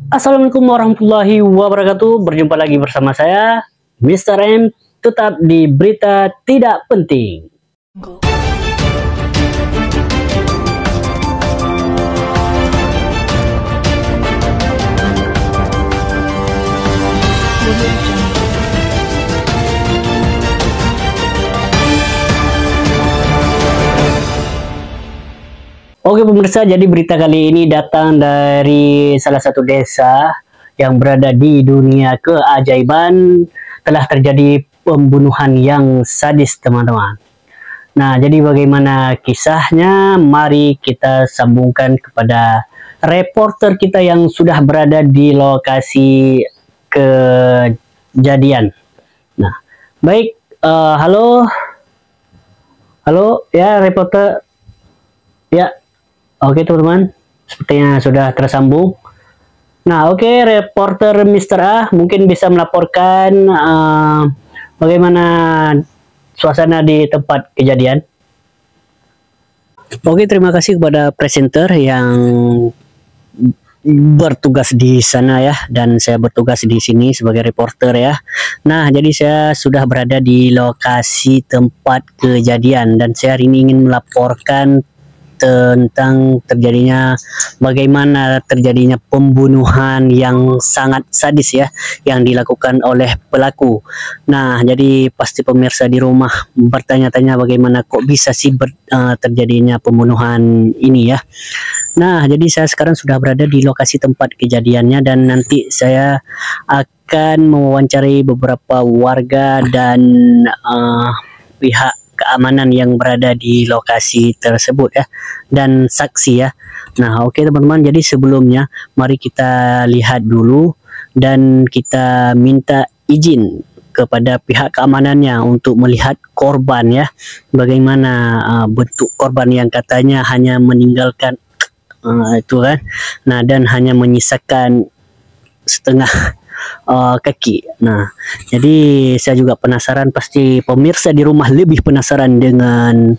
Assalamualaikum warahmatullahi wabarakatuh. Berjumpa lagi bersama saya, Mr. M, tetap di Berita Tidak Penting. Oke pemirsa, jadi berita kali ini datang dari salah satu desa yang berada di dunia keajaiban. Telah terjadi pembunuhan yang sadis teman-teman. Nah, jadi bagaimana kisahnya? Mari kita sambungkan kepada reporter kita yang sudah berada di lokasi kejadian. Nah, baik, halo ya reporter ya. Oke teman-teman, sepertinya sudah tersambung. Nah oke, reporter Mr. A mungkin bisa melaporkan bagaimana suasana di tempat kejadian. Oke, terima kasih kepada presenter yang bertugas di sana ya, dan saya bertugas di sini sebagai reporter ya. Nah, jadi saya sudah berada di lokasi tempat kejadian dan saya hari ini ingin melaporkan tentang bagaimana terjadinya pembunuhan yang sangat sadis ya yang dilakukan oleh pelaku. Nah, jadi pasti pemirsa di rumah bertanya-tanya bagaimana kok bisa sih terjadinya pembunuhan ini ya. Nah, jadi saya sekarang sudah berada di lokasi tempat kejadiannya dan nanti saya akan mewawancarai beberapa warga dan pihak keamanan yang berada di lokasi tersebut ya, dan saksi ya. Nah oke teman-teman, jadi sebelumnya mari kita lihat dulu dan kita minta izin kepada pihak keamanannya untuk melihat korban ya, bagaimana bentuk korban yang katanya hanya meninggalkan itu kan, nah dan hanya menyisakan setengah kaki. Nah, jadi saya juga penasaran, pasti pemirsa di rumah lebih penasaran dengan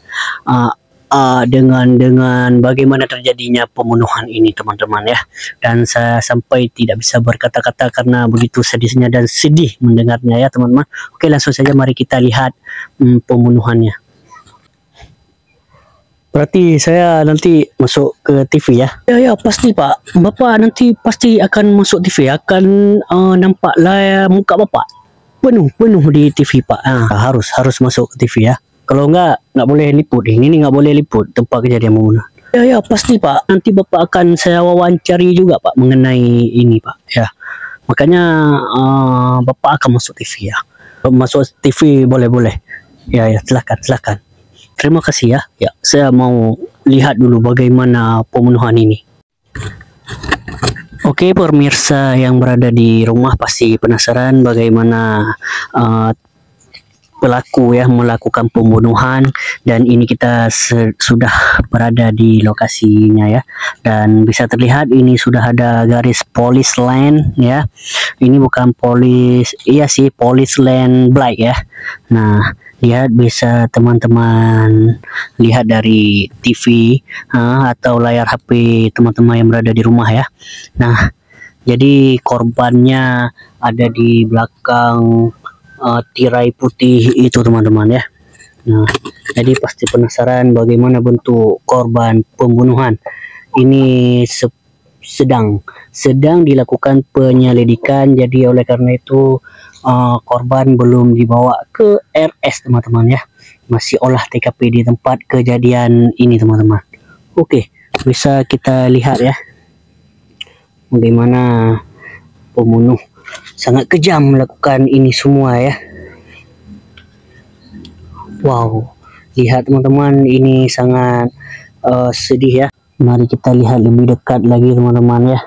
bagaimana terjadinya pembunuhan ini teman-teman ya. Dan saya sampai tidak bisa berkata-kata karena begitu sedihnya dan sedih mendengarnya ya teman-teman. Oke, langsung saja mari kita lihat pembunuhannya. Berarti saya nanti masuk ke TV ya? Ya pasti Pak. Bapak nanti pasti akan masuk TV, akan nampak layar muka Bapak penuh di TV Pak. Harus masuk ke TV ya. Kalau nggak boleh liput. Ini nggak boleh liput tempat kejadian pembunuhan. Ya pasti Pak. Nanti Bapak akan saya wawancari juga Pak mengenai ini Pak. Ya. Makanya Bapak akan masuk TV ya. Masuk TV boleh. Ya silakan. Terima kasih ya. Ya, saya mau lihat dulu bagaimana pembunuhan ini. Oke, pemirsa yang berada di rumah pasti penasaran bagaimana pelaku ya melakukan pembunuhan, dan ini kita sudah berada di lokasinya ya, dan bisa terlihat ini sudah ada garis police line ya. Ini bukan polis, iya sih police line black ya. Nah, lihat, bisa teman-teman lihat dari TV atau layar HP teman-teman yang berada di rumah ya. Nah, jadi korbannya ada di belakang tirai putih itu teman-teman ya. Nah, jadi pasti penasaran bagaimana bentuk korban pembunuhan. Ini sedang dilakukan penyelidikan, jadi oleh karena itu korban belum dibawa ke RS teman-teman ya, masih olah TKP di tempat kejadian ini teman-teman. Oke, bisa kita lihat ya bagaimana pembunuh sangat kejam melakukan ini semua ya. Wow, lihat teman-teman, ini sangat sedih ya. Mari kita lihat lebih dekat lagi teman-teman ya.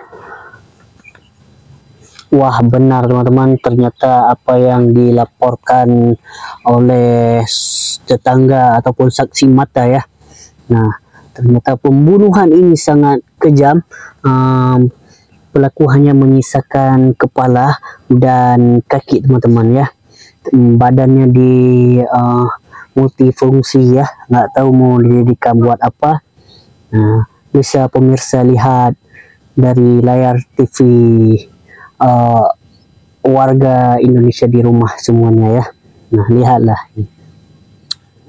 Wah, benar teman-teman, ternyata apa yang dilaporkan oleh tetangga ataupun saksi mata ya. Nah, ternyata pembunuhan ini sangat kejam. Pelaku hanya menyisakan kepala dan kaki teman-teman ya. Badannya di multifungsi ya, nggak tahu mau dijadikan buat apa. Nah, bisa pemirsa lihat dari layar TV uh, warga Indonesia di rumah semuanya ya. Nah, lihatlah.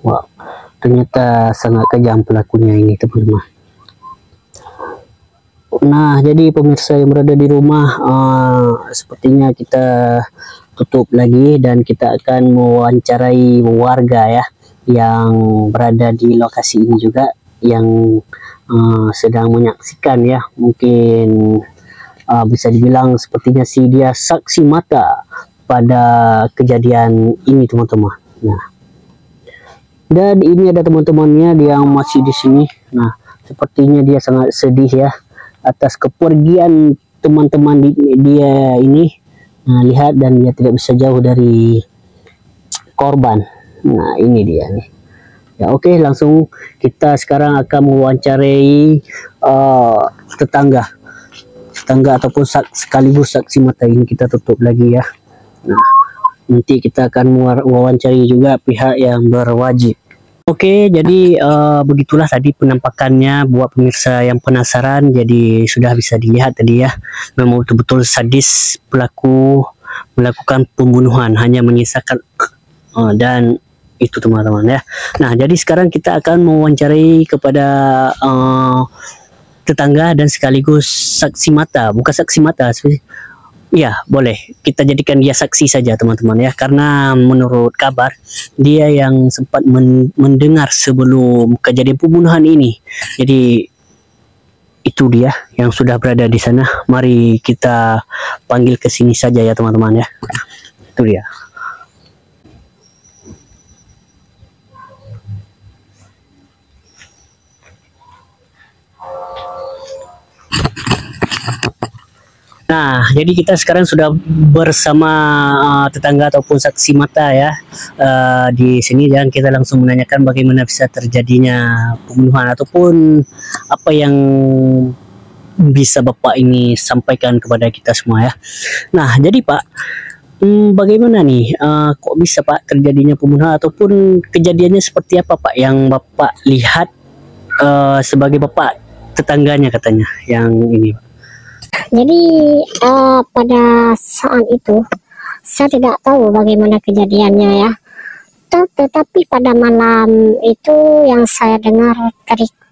Wow, ternyata sangat kejam pelakunya ini, teman-teman. Nah, jadi pemirsa yang berada di rumah, sepertinya kita tutup lagi dan kita akan mewawancarai warga ya yang berada di lokasi ini juga, yang sedang menyaksikan ya. Mungkin bisa dibilang sepertinya sih dia saksi mata pada kejadian ini, teman-teman. Nah, dan ini ada teman-temannya yang masih di sini. Nah, sepertinya dia sangat sedih ya atas kepergian teman-teman dia ini. Nah, lihat, dan dia tidak bisa jauh dari korban. Nah, ini dia nih. Ya, oke, langsung kita sekarang akan mewawancarai tetangga ataupun sekaligus saksi mata. Ini kita tutup lagi ya. Nah, nanti kita akan mewawancari juga pihak yang berwajib. Oke, jadi begitulah tadi penampakannya buat pemirsa yang penasaran. Jadi sudah bisa dilihat tadi ya, memang betul-betul sadis pelaku melakukan pembunuhan, hanya menyisakan dan itu, teman-teman ya. Nah, jadi sekarang kita akan mewawancarai kepada tetangga dan sekaligus saksi mata. Bukan saksi mata, ya boleh kita jadikan dia saksi saja, teman-teman ya, karena menurut kabar dia yang sempat mendengar sebelum kejadian pembunuhan ini. Jadi itu dia yang sudah berada di sana. Mari kita panggil ke sini saja ya, teman-teman ya. Itu dia. Nah, jadi kita sekarang sudah bersama tetangga ataupun saksi mata ya di sini, dan kita langsung menanyakan bagaimana bisa terjadinya pembunuhan ataupun apa yang bisa Bapak ini sampaikan kepada kita semua ya. Nah, jadi Pak, bagaimana nih kok bisa Pak terjadinya pembunuhan ataupun kejadiannya seperti apa Pak yang Bapak lihat sebagai Bapak tetangganya katanya yang ini Pak? Jadi pada saat itu saya tidak tahu bagaimana kejadiannya ya. Tetapi pada malam itu yang saya dengar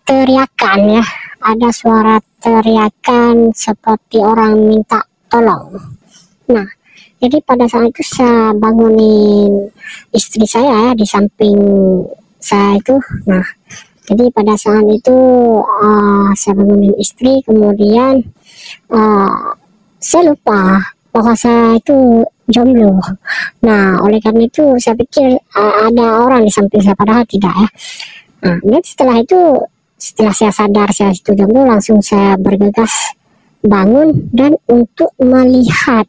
teriakan ya. Ada suara teriakan seperti orang minta tolong. Nah, jadi pada saat itu saya bangunin istri saya ya, di samping saya itu. Nah, jadi pada saat itu saya bangunin istri, kemudian saya lupa bahwa saya itu jomblo. Nah, oleh karena itu saya pikir ada orang di samping saya, padahal tidak ya. Nah, dan setelah itu, setelah saya sadar saya itu jomblo, langsung saya bergegas bangun dan untuk melihat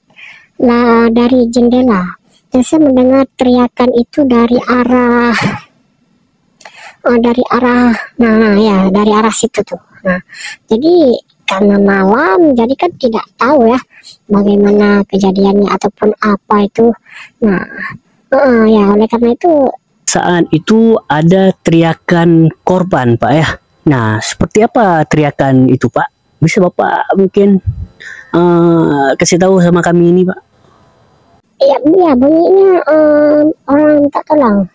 dari jendela. Dan saya mendengar teriakan itu dari arah dari arah situ tuh. Nah, jadi karena malam, jadi kan tidak tahu ya bagaimana kejadiannya ataupun apa itu. Nah, ya oleh karena itu saat itu ada teriakan korban Pak ya. Nah, seperti apa teriakan itu Pak? Bisa Bapak mungkin kasih tahu sama kami ini Pak? Iya, bunyinya orang minta tolong.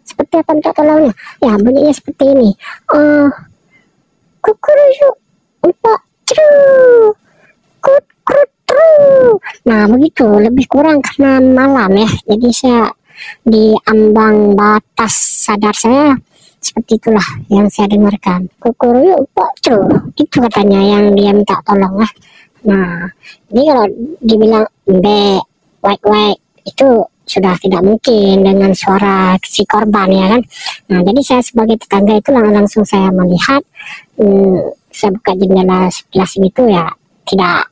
Seperti apa minta tolongnya? Ya, bunyinya seperti ini. Kukuruyuk, empat tru, kut-kut-tru. Nah, begitu, lebih kurang karena malam ya. Jadi saya di ambang batas sadar saya, seperti itulah yang saya dengarkan. Kukuruyuk, empat tru. Itu katanya yang dia minta tolong ya. Nah, ini kalau dibilang be, wek, itu sudah tidak mungkin dengan suara si korban ya kan. Nah, jadi saya sebagai tetangga itu langsung saya melihat, saya buka jendela sebelah sini itu ya tidak,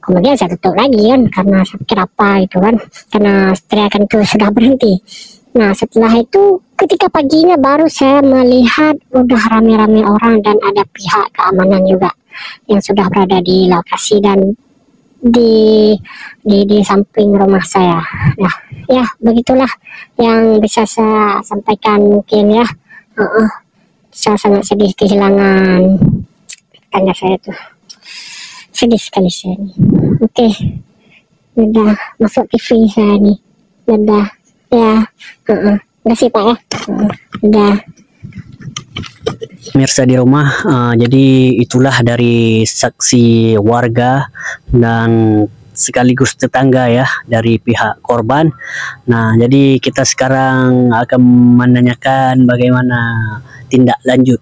kemudian saya tutup lagi kan, karena saya pikir apa itu kan, karena teriakan itu sudah berhenti. Nah, setelah itu ketika paginya baru saya melihat udah rame-rame orang dan ada pihak keamanan juga yang sudah berada di lokasi dan di samping rumah saya. Nah, ya begitulah yang bisa saya sampaikan mungkin ya. Saya sangat sedih kehilangan mendapatkannya saya tuh. Sedih sekali saya nih. Oke, udah masuk TV saya nih. Udah, ya, udah sih Pak ya. Udah. Pemirsa di rumah, jadi itulah dari saksi warga dan sekaligus tetangga ya dari pihak korban. Nah, jadi kita sekarang akan menanyakan bagaimana tindak lanjut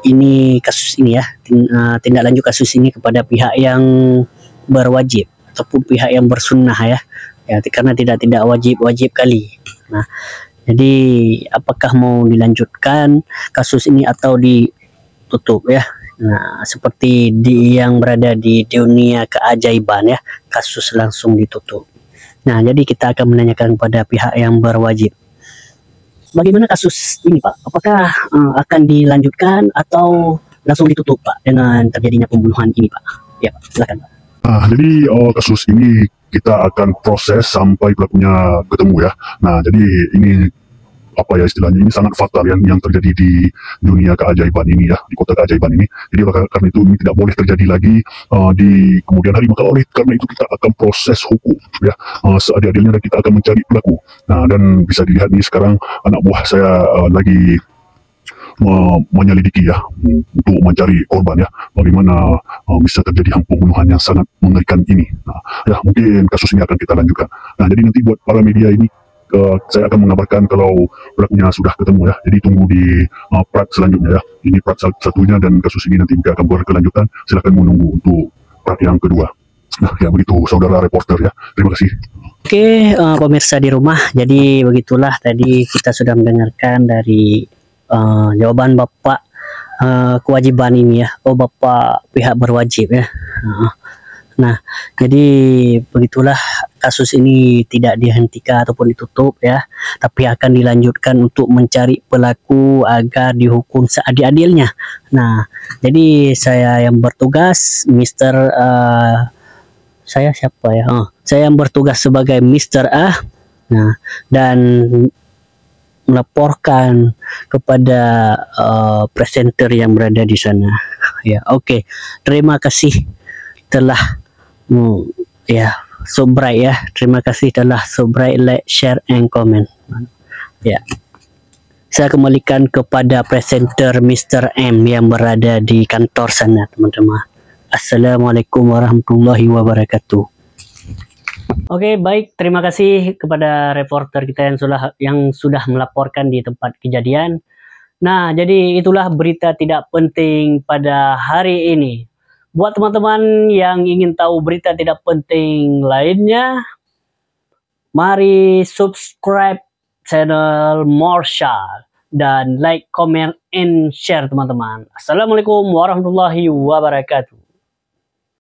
ini kasus ini ya, tindak lanjut kasus ini kepada pihak yang berwajib ataupun pihak yang bersunnah ya, karena tidak wajib kali. Nah, jadi apakah mau dilanjutkan kasus ini atau ditutup ya? Nah, seperti yang berada di dunia keajaiban ya, kasus langsung ditutup. Nah, jadi kita akan menanyakan kepada pihak yang berwajib. Bagaimana kasus ini Pak? Apakah akan dilanjutkan atau langsung ditutup Pak dengan terjadinya pembunuhan ini Pak? Ya Pak, silakan Pak. Jadi kasus ini kita akan proses sampai pelakunya ketemu ya. Nah, jadi ini apa ya istilahnya, ini sangat fatal yang terjadi di dunia keajaiban ini ya, di kota keajaiban ini. Jadi karena itu ini tidak boleh terjadi lagi di kemudian hari. Maka oleh karena itu kita akan proses hukum ya, seadil-adilnya, dan kita akan mencari pelaku. Nah, dan bisa dilihat nih sekarang anak buah saya lagi menyelidiki ya, untuk mencari korban ya, bagaimana bisa terjadi pembunuhan yang sangat mengerikan ini. Nah, ya mungkin kasus ini akan kita lanjutkan. Nah, jadi nanti buat para media ini, saya akan mengabarkan kalau pelakunya sudah ketemu ya. Jadi tunggu di part selanjutnya ya. Ini part satunya dan kasus ini nanti akan berkelanjutan. Silakan menunggu untuk part yang kedua. Nah, ya begitu saudara reporter ya. Terima kasih. Oke, pemirsa di rumah, jadi begitulah tadi kita sudah mendengarkan dari jawaban Bapak kewajiban ini ya. Oh, Bapak pihak berwajib ya. Nah, jadi begitulah kasus ini tidak dihentikan ataupun ditutup ya, tapi akan dilanjutkan untuk mencari pelaku agar dihukum seadil-adilnya. Nah, jadi saya yang bertugas, saya siapa ya? Saya yang bertugas sebagai Mr. A. Nah, dan melaporkan kepada presenter yang berada di sana. Ya, oke. Terima kasih telah ya subscribe ya. Terima kasih telah subscribe, like, share, and comment. Ya, saya kembalikan kepada presenter Mr. M yang berada di kantor sana, teman-teman. Assalamualaikum warahmatullahi wabarakatuh. Oke, baik. Terima kasih kepada reporter kita yang sudah melaporkan di tempat kejadian. Nah, jadi itulah berita tidak penting pada hari ini. Buat teman-teman yang ingin tahu berita tidak penting lainnya, mari subscribe channel Marshall dan like, comment, and share teman-teman. Assalamualaikum warahmatullahi wabarakatuh.